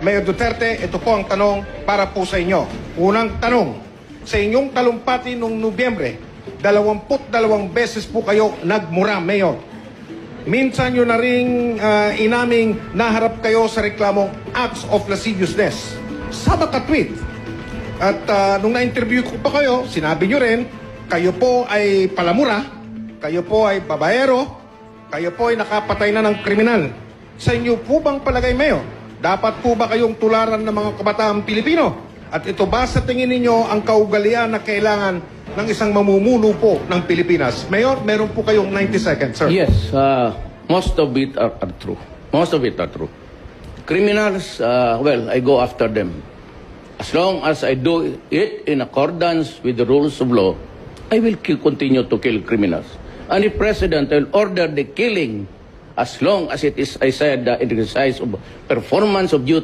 Mayor Duterte, ito po ang tanong para po sa inyo. Unang tanong, sa inyong talumpati noong Nobyembre, 22 beses po kayo nagmura, Mayor. Minsan nyo na rin inaming naharap kayo sa reklamong acts of lasciviousness. Sa tweet. At nung na-interview ko pa kayo, sinabi nyo rin, kayo po ay palamura, kayo po ay babaero, kayo po ay nakapatay na ng kriminal. Sa inyo po bang palagay, Mayor? Dapat po ba kayong tularan ng mga kabataang Pilipino? At ito ba sa tingin ninyo ang kaugalian na kailangan ng isang mamumuno po ng Pilipinas? Mayor, meron po kayong 90 seconds, sir. Yes, most of it are true. Most of it are true. Criminals, well, I go after them. As long as I do it in accordance with the rules of law, I will continue to kill criminals. And the President will order the killing as long as it is, I said, the exercise of performance of duty.